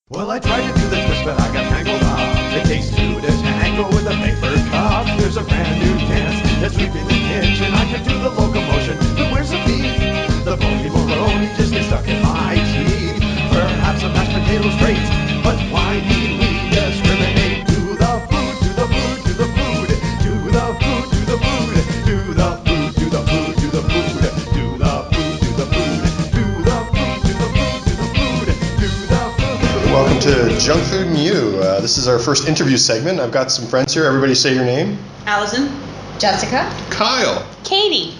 Well, I tried to do the twist, but I got tangled up. It takes two to tango with a paper cup. There's a brand new dance that's sweeping the kitchen. I can do the locomotion, but where's the beef? The bony macaroni just gets stuck in my teeth. Perhaps a mashed potato's great, but why need we discriminate? Do the food, do the food, do the food, do the food, do the food, do the food, do the food, do the food, do the food, do the food, do the food, do the food, do the food, do the food. Welcome to Junk Food and You. This is our first interview segment. I've got some friends here. Everybody say your name. Allison. Jessica. Kyle. Katie.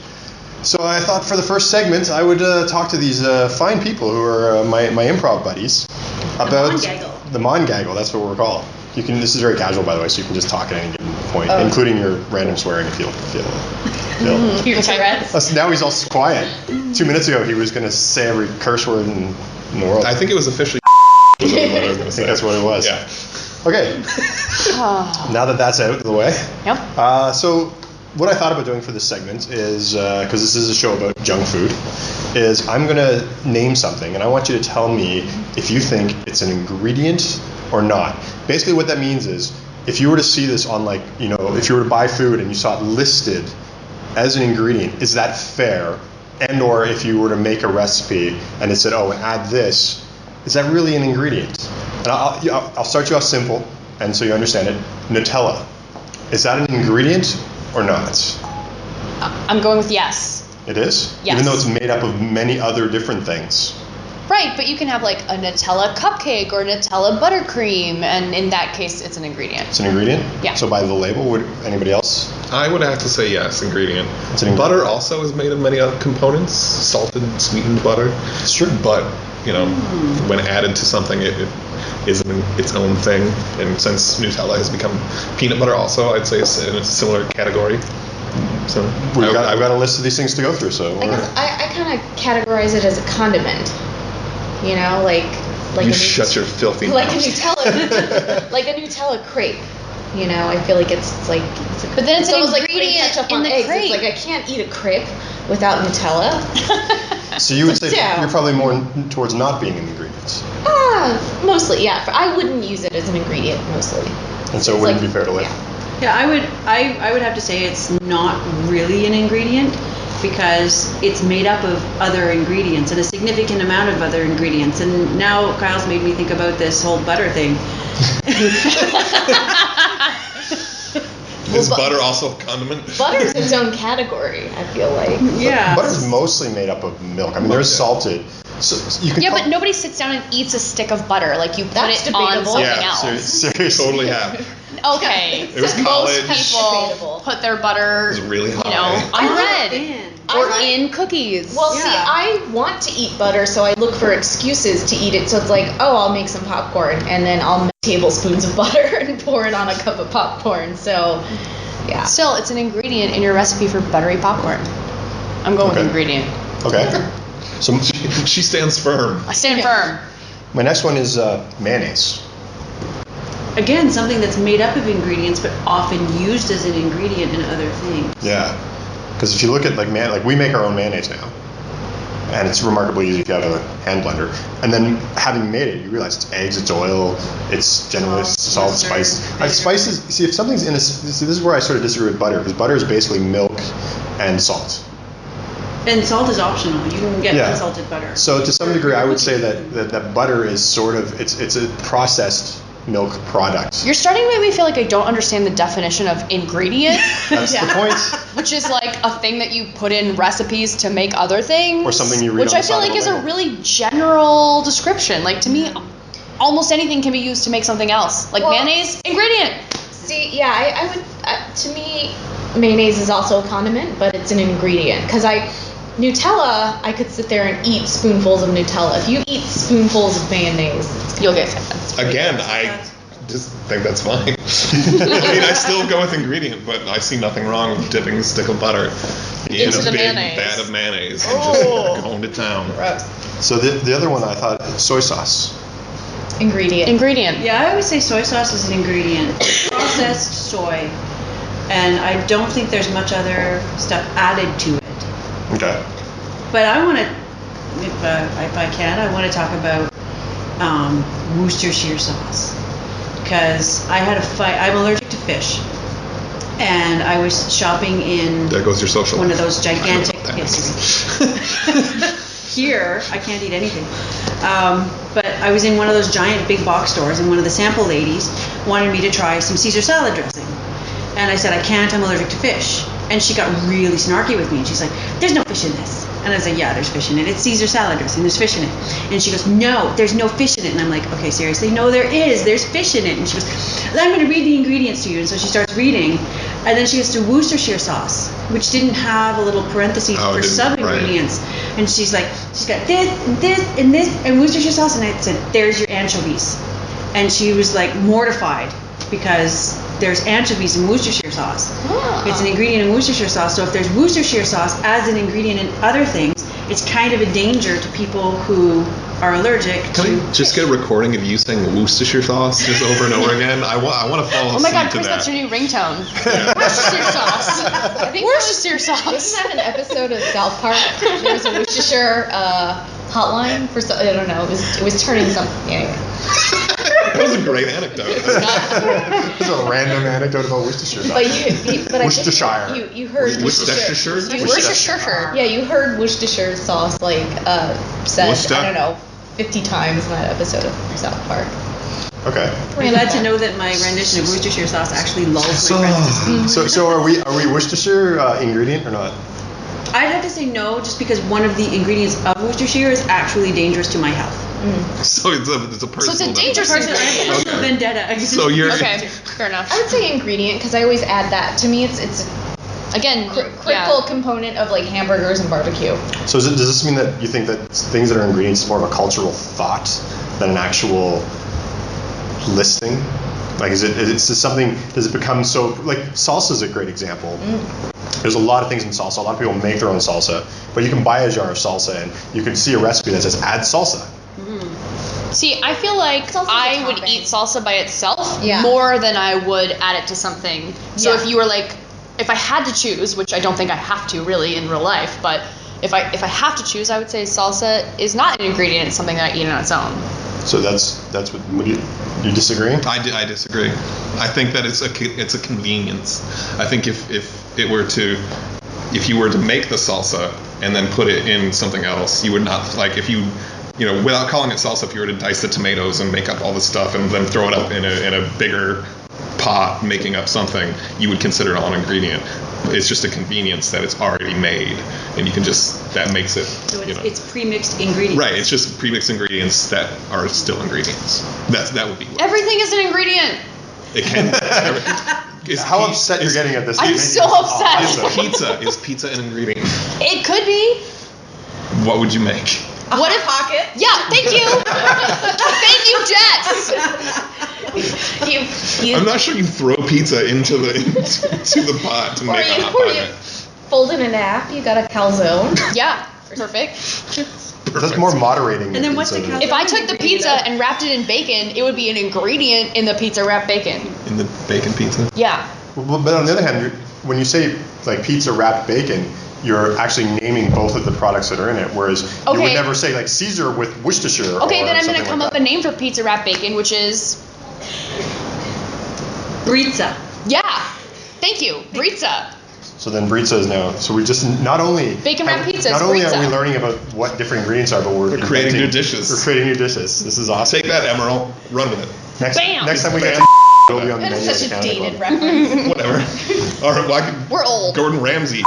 So I thought for the first segment I would talk to these fine people who are my improv buddies about Mongaggle. the Mongaggle. That's what we're called. You can. This is very casual, by the way, so you can just talk at any given point, including your random swearing if you feel. Your Tourette's. Now he's all quiet. 2 minutes ago he was going to say every curse word in the world. I think it was officially what I was going to I say. think that's what it was. Yeah. Okay. Now that that's out of the way. Yep. So what I thought about doing for this segment is, because this is a show about junk food, is I'm going to name something, and I want you to tell me if you think it's an ingredient or not. Basically what that means is, if you were to see this on if you were to buy food and you saw it listed as an ingredient, is that fair? And or if you were to make a recipe and it said, add this, is that really an ingredient? And I'll start you off simple, and so you understand it. Nutella, is that an ingredient or not? I'm going with yes. It is? Yes. Even though it's made up of many other different things. Right, but you can have like a Nutella cupcake or Nutella buttercream, and in that case, it's an ingredient. It's an ingredient? Yeah. So by the label, would anybody else? I would have to say yes, ingredient. It's an ingredient. Butter also is made of many other components, salted, sweetened butter. It's true. But, when added to something, it is its own thing. And since Nutella has become peanut butter also, I'd say it's in a similar category. So I've got a list of these things to go through, so. I kind of categorize it as a condiment. You know, like you a shut your filthy like mouth. a Nutella, like a Nutella crepe. You know, I feel like it's like. But then it's an almost like putting ingredient ketchup in on the eggs. crepe. It's like I can't eat a crepe without Nutella. So you would say Yeah. you're probably more towards not being an ingredient. Mostly, yeah. I wouldn't use it as an ingredient mostly. And so it wouldn't be fair to live. Yeah. Yeah, I would have to say it's not really an ingredient because it's made up of other ingredients and a significant amount of other ingredients. And now Kyle's made me think about this whole butter thing. Is butter also a condiment? Butter's its own category, I feel like. Yeah. Butter's mostly made up of milk. I mean, there's salted. So you can Yeah, but nobody sits down and eats a stick of butter. Like you put That's it on debatable. something Yeah, else. seriously. Totally have. Okay. It was college. Most people Debatable. put their butter, It was really high. on bread Man. or I like- in cookies. Well, Yeah. see, I want to eat butter, so I look for excuses to eat it. So it's like, I'll make some popcorn, and then I'll make tablespoons of butter and pour it on a cup of popcorn. So, yeah. Still, it's an ingredient in your recipe for buttery popcorn. I'm going Okay. with ingredient. Okay. So She stands firm. I stand firm. my next one is mayonnaise. Again, something that's made up of ingredients but often used as an ingredient in other things. Yeah. Because if you look at like we make our own mayonnaise now, and it's remarkably easy if you have a hand blender. And then having made it, you realize it's eggs, it's oil, it's generally salt, mustard, spice. vinegar. Spices. See, if something's in this is where I sort of disagree with butter, because butter is basically milk and salt. And salt is optional. You can get Yeah. unsalted butter. So to some degree, I would say that butter is sort of it's a processed milk product. You're starting to make me feel like I don't understand the definition of ingredient, That's the point. which is like a thing that you put in recipes to make other things. Or something you read Which on I the feel side of like a is a label. really general description. Like to me, almost anything can be used to make something else. Like Well- mayonnaise, ingredient. See, yeah, I would. To me, mayonnaise is also a condiment, but it's an ingredient. Because Nutella, I could sit there and eat spoonfuls of Nutella. If you eat spoonfuls of mayonnaise, You'll get fat. Again, I just think that's fine. I mean, I still go with ingredient, but I see nothing wrong with dipping a stick of butter in Into a the big mayonnaise. vat of mayonnaise and just going to town. So the other one I thought soy sauce. ingredient. Ingredient. Yeah, I always say soy sauce is an ingredient. Processed soy. And I don't think there's much other stuff added to it. Okay. But I want to, if I can, I want to talk about Worcestershire sauce because I had a fight. I'm allergic to fish, and I was shopping in There goes your social one life. of those gigantic. I don't know what that Here, I can't eat anything. But I was in one of those giant big box stores, and one of the sample ladies wanted me to try some Caesar salad dressing. And I said, I can't, I'm allergic to fish. And she got really snarky with me, and she's like, there's no fish in this. And I was like, yeah, there's fish in it. It's Caesar salad dressing, there's fish in it. And she goes, no, there's no fish in it. And I'm like, okay, seriously? No, there is, there's fish in it. And she goes, I'm going to read the ingredients to you. And so she starts reading, and then she gets to Worcestershire sauce, which didn't have a little parentheses Oh, it for didn't, sub-ingredients. And she's like, she's got this, and this, and this, and Worcestershire sauce. And I said, there's your anchovies. And she was like mortified because there's anchovies in Worcestershire sauce. Ah. It's an ingredient in Worcestershire sauce. So if there's Worcestershire sauce as an ingredient in other things, it's kind of a danger to people who are allergic Can to I just get a recording of you saying Worcestershire sauce just over and over again? I want to follow Oh my suit god, to Chris, that. that's your new ringtone. Worcestershire sauce. I think Worcestershire Wasn't sauce. that an episode of South Park? There was a Worcestershire hotline for I don't know. It was turning something. Anyway. That was a great anecdote. This is a random anecdote about Worcestershire. But I Worcestershire. think you heard Worcestershire? Worcestershire. Yeah, you heard Worcestershire sauce said Worcester? I don't know 50 times in that episode of South Park. Okay. I'm glad to know that my rendition of Worcestershire sauce actually lulls my friends to sleep. So are we Worcestershire ingredient or not? I'd have to say no, just because one of the ingredients of Worcestershire is actually dangerous to my health. So it's a personal. So it's a dangerous Personal ingredient. vendetta. So you're Okay, fair enough. I would say ingredient because I always add that. To me, it's Again, critical component of like hamburgers and barbecue. So does this mean that you think that things that are ingredients is more of a cultural thought than an actual listing? Like, is it something? Does it become so? Like, salsa is a great example. There's a lot of things in salsa. A lot of people make their own salsa, but you can buy a jar of salsa and you can see a recipe that says add salsa. See, I feel like Salsa's a I would topping. eat salsa by itself Yeah. more than I would add it to something. So Yeah. if you were like, if I had to choose, which I don't think I have to really in real life, but if I have to choose, I would say salsa is not an ingredient; it's something that I eat on its own. So that's what you disagree? I disagree. I think that it's a convenience. I think if you were to make the salsa and then put it in something else, you would not like if you without calling it salsa. If you were to dice the tomatoes and make up all the stuff and then throw it up in a bigger pot, making up something, you would consider it an ingredient. It's just a convenience that it's already made, and you can that makes it. So it's pre-mixed ingredients. Right. It's just pre-mixed ingredients that are still ingredients. That would be. Everything is an ingredient. It can. How upset you're getting at this? I'm so upset. Is pizza an ingredient? It could be. What would you make? What if pocket? Yeah, thank you. Thank you, Jess. I'm not sure you throw pizza into the pot to Or make a you hot or you pocket. fold in a nap. You got a calzone. Yeah, perfect. That's more moderating. And then what's the pizza. calzone? If I took the pizza and wrapped it in bacon, it would be an ingredient in the pizza wrapped bacon. In the bacon pizza? Yeah. But on the other hand, when you say like pizza wrapped bacon, you're actually naming both of the products that are in it, whereas you would Okay. never say like Caesar with Worcestershire. Okay, or then I'm gonna something come like up that. a name for pizza wrapped bacon, which is Brizza. Thank you, brizza. So then brizza is now. So we just not only Bacon wrapped pizza is Not only are brizza. we learning about what different ingredients are, but we're creating inventing- new dishes. We're creating new dishes. This is awesome. Take that, Emerald. Run with it. Next Bam! time we get it'll be on the That's menu at such the a Canada dated Club. reference. Whatever. All right. Well, We're old. Gordon Ramsay.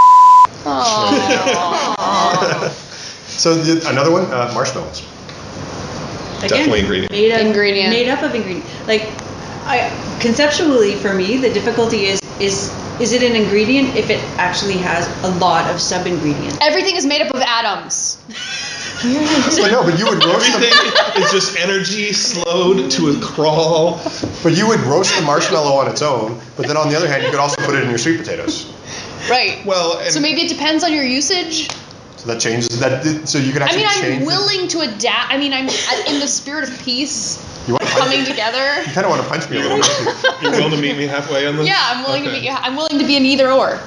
Aww. So another one, marshmallows. Again, Definitely ingredient. Ingredient. Made up of ingredient. Like, conceptually for me, the difficulty is it an ingredient if it actually has a lot of sub-ingredients? Everything is made up of atoms. But no, but you would roast Everything them. is just energy slowed to a crawl. But you would roast the marshmallow on its own. But then on the other hand, you could also put it in your sweet potatoes. Right. Well, and So maybe it depends on your usage. So that changes that. So you could I actually mean, change. I'm willing to adapt. I mean, I'm in the spirit of peace, You want to coming together. You kind of want to punch me a little bit. you're willing to meet me halfway on this? Yeah, I'm willing Okay. to be. I'm willing to be an either or.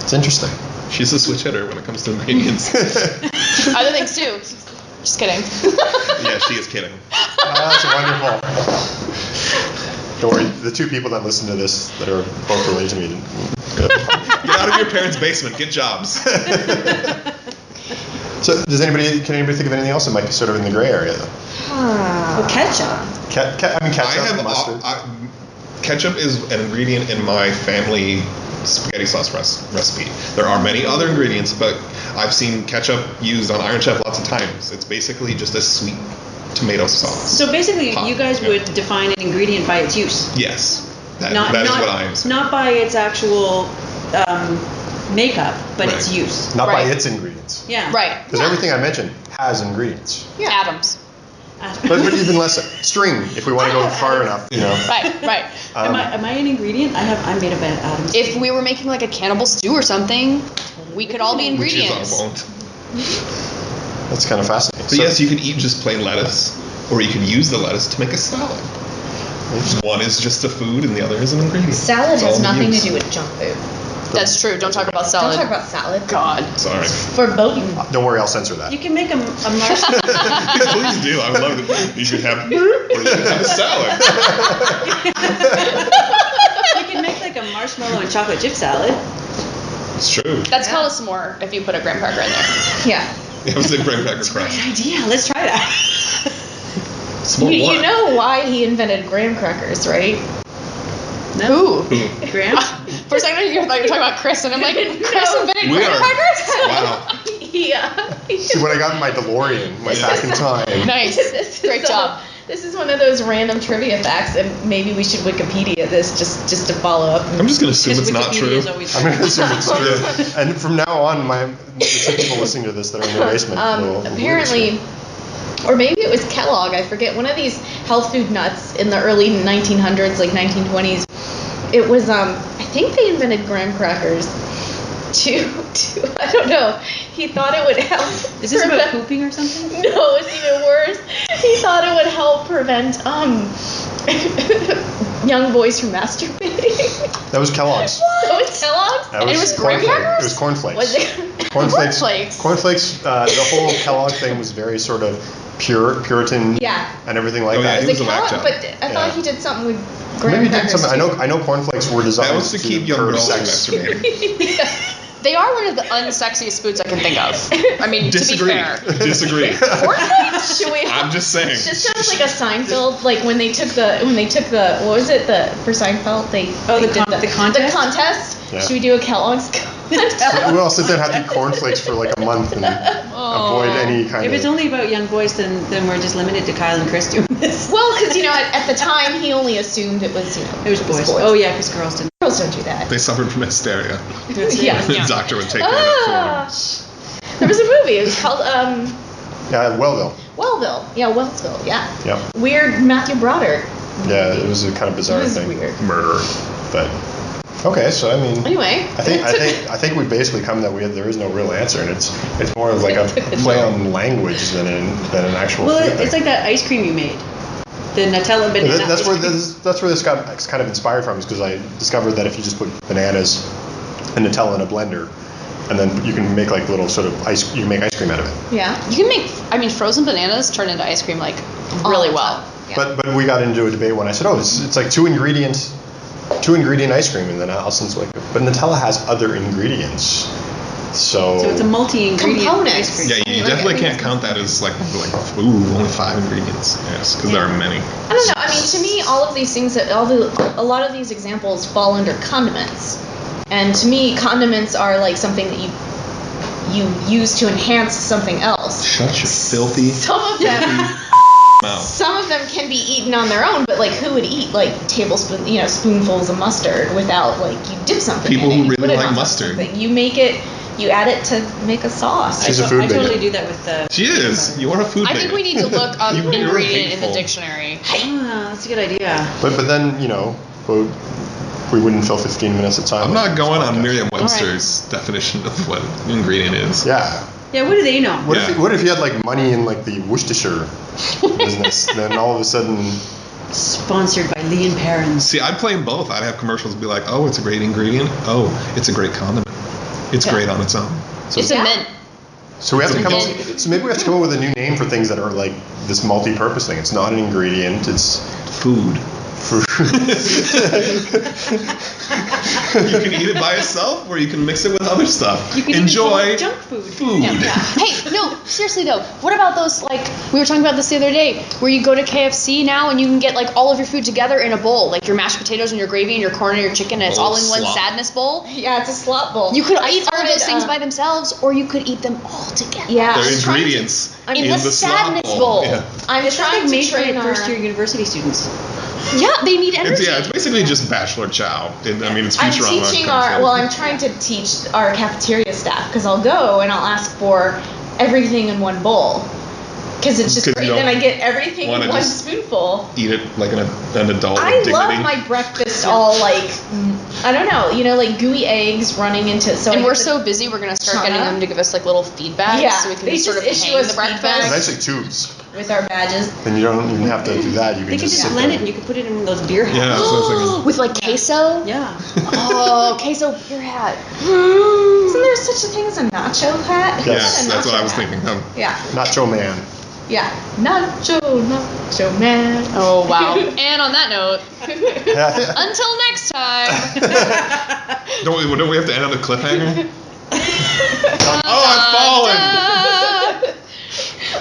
It's interesting. She's a switch hitter when it comes to ingredients. Other things too. Just kidding. Yeah, she is kidding. That's wonderful. Don't worry, the two people that listen to this that are both related to me. Get out of your parents' basement. Get jobs. So, can anybody think of anything else that might be sort of in the gray area though? Well, ketchup. Ketchup, mustard. Ketchup is an ingredient in my family spaghetti sauce recipe. There are many other ingredients, but I've seen ketchup used on Iron Chef lots of times. It's basically just a sweet tomato sauce. So basically, Pop, you guys yeah. would define an ingredient by its use. Yes. That is what I am saying. Not by its actual makeup, but its use. Not by its ingredients. Yeah. Right. Because everything I mentioned has ingredients. Yeah. Atoms. But even less string, if we want to go far enough, you know. Right. Am I an ingredient? I'm made of atoms. If we were making like a cannibal stew or something, we could all be Which ingredients. is won't. That's kind of fascinating. But yes, you can eat just plain lettuce, or you can use the lettuce to make a salad. One is just a food, and the other is an ingredient. Salad It's all has in nothing use. to do with junk food. That's true. Don't talk about salad. Don't talk about salad. God. Sorry. Foreboding. Don't worry, I'll censor that. You can make a marshmallow. Please do. I would love it. You should have, or you could have a salad. You can make like a marshmallow and chocolate chip salad. It's true. That's called a s'more if you put a graham cracker in there. Yeah. It was a graham cracker crust. Idea. Let's try that. You know why he invented graham crackers, right? Who? Graham? For a second, you thought you were talking about Chris, and I'm like, Chris invented We graham are. crackers? Wow. See, when I got my DeLorean, went back in time. Nice. Great job. This is one of those random trivia facts, and maybe we should Wikipedia this just to follow up. I'm just going to assume it's not Wikipedia true. is always I'm going to assume it's true. And from now on, the two people listening to this that are in the basement will Apparently, or maybe it was Kellogg, I forget, one of these health food nuts in the early 1900s, like 1920s. It was, I think they invented graham crackers to I don't know. He thought it would help. Is this about pooping or something? No, it's even worse. He thought it would help prevent young boys from masturbating. That was Kellogg's. That was Kellogg's? That And it was graham cornflakes. crackers? It was cornflakes. Was it? Cornflakes. Cornflakes. The whole Kellogg thing was very sort of Puritan. Yeah. And everything like Oh, yeah, that. it was a whack job. But I thought he did something with graham Maybe he did crackers. something. I know cornflakes were designed That was to keep young curb girls from sex. masturbating. They are one of the unsexiest foods I can think of. I mean, Disagree. to be fair. Disagree. Should we? I'm just saying. This sounds like a Seinfeld, like when they took the what was it for Seinfeld? They Oh, they the did contest? The contest. Yeah. Should we do a Kellogg's contest? We'll all sit there and have to eat cornflakes for like a month and avoid any kind If of. it's only about young boys, then we're just limited to Kyle and Chris doing this. Well, because at the time he only assumed it was It was boys. Oh yeah, because girls didn't. Girls don't do that. They suffered from hysteria. Yeah. The doctor would take care of that There was a movie. It was called Yeah, Wellville. Wellville. Yeah, Wellsville. Yeah. Yep. Weird Matthew Broderick. Yeah, it was a kind of It bizarre was thing. weird. for them. Murder. But okay, so I mean. Anyway. I think we basically come that there is no real answer, and it's more of like a play on language than an actual. Well, food it's thing. like that ice cream you made, the Nutella banana. That's ice where cream. that's where this got kind of inspired from, is because I discovered that if you just put bananas and Nutella in a blender, and then you can make like little sort of you can make ice cream out of it. Yeah. You can make, frozen bananas turn into ice cream like really well. Yeah. But we got into a debate when I said, it's like two ingredient ice cream, and then Allison's like, but Nutella has other ingredients. So So it's a multi-ingredient Components. ice cream. Yeah, you definitely can't count that as like only 5 ingredients. Yes, because there are many. I don't know. I mean, to me, all of these things, a lot of these examples fall under condiments, and to me, condiments are like something that you use to enhance something else. Shut your filthy mouth. Some of them can be eaten on their own, but like who would eat like spoonfuls of mustard without like you dip something? People in it, who you really put it like on mustard. something. You add it to make a sauce. She's a food I totally bigot. do that with the. She is. You are a food I think bigot. we need to look up You're ingredient in the hateful. dictionary. Ah, that's a good idea. But then we wouldn't fill 15 minutes of time. I'm not going on Podcast. Merriam-Webster's definition of what an ingredient is. Yeah. Yeah, what do they know? What if you had like money in like the Worcestershire business? Then all of a sudden, Sponsored by Lee and Perrins. See, I'd play them both. I'd have commercials be like, oh, it's a great ingredient. Oh, it's a great condiment. It's great on its own. So It's a mint. So we have to come up. And- So maybe we have to come up with a new name for things that are like this multi-purpose thing. It's not an ingredient. It's Food. fruit. You can eat it by itself, or you can mix it with other stuff. You can even call Enjoy it junk food. food. Hey, no, seriously though, what about those, like, we were talking about this the other day, where you go to KFC now and you can get, like, all of your food together in a bowl, like your mashed potatoes and your gravy and your corn and your chicken, and it's Bowl all of in one slop. sadness bowl? Yeah, it's a slop bowl. You could I eat all of those started, things by themselves, or you could eat them all together. Yeah. They're I'm trying to- ingredients in in the the slop sadness bowl. Yeah. I'm It's trying like to made for train our first-year university students. Yeah, they need energy. It's basically just bachelor chow. I mean, it's I'm Futurama. teaching comes in. I'm trying to teach our cafeteria staff because I'll go and I'll ask for everything in one bowl because it's just 'Cause great. you Then I don't get everything in wanna one just spoonful. Eat it like an adult I with dignity. love my breakfast all like I don't know, like gooey eggs running into so. And I we're get so busy, we're gonna start Chana. getting them to give us like little feedback, Yeah, so we can they sort of just issue hang us the feedback. breakfast. It's actually tubes. with our badges. Then you don't even have to do that. You They can could just just sit blend there. it and you could put it in those beer hats. Yeah, that's what I was thinking. With like queso. Yeah. Oh, queso beer hat. Isn't there such a thing as a nacho hat? Yes, Yes, that's what I was thinking of. Yeah, Nacho man. yeah. Nacho man. Oh wow. And on that note, Yeah. until next time. Don't we have to end on a cliffhanger? Oh, I've fallen!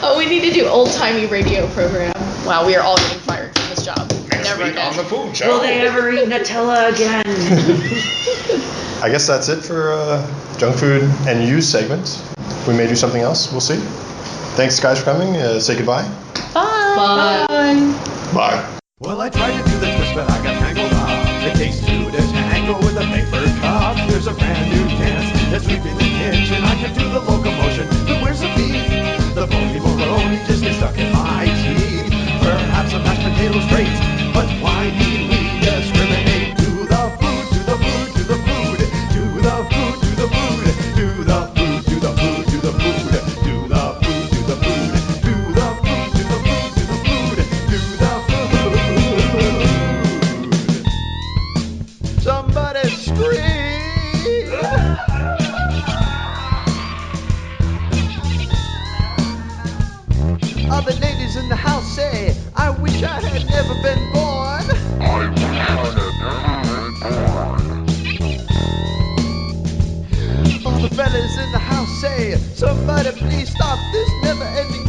Oh, we need to do old timey radio program. Wow, we are all getting fired from this job. Never again. food Will they ever eat Nutella again? I guess that's it for junk food and use segment. We may do something else. We'll see. Thanks, guys, for coming. Say goodbye. Bye. Bye. Well, I tried to do the twist, but I got tangled up. It takes two to tango with a paper cup. There's a brand new dance that's sweeping the kitchen. I can do the locomotion, but where's the beef? The bony moroni just gets stuck in my teeth. Perhaps a mashed potato's great, but why need we discriminate? Do the food, do the food, do the food, do the food, do the food, do the food, do the food, do the food, do the food, do the food, do the food, do the food, do the food, do the food. Somebody scream! Other ladies in the house say, I wish I had never been born. All the fellas in the house say, somebody please stop this never-ending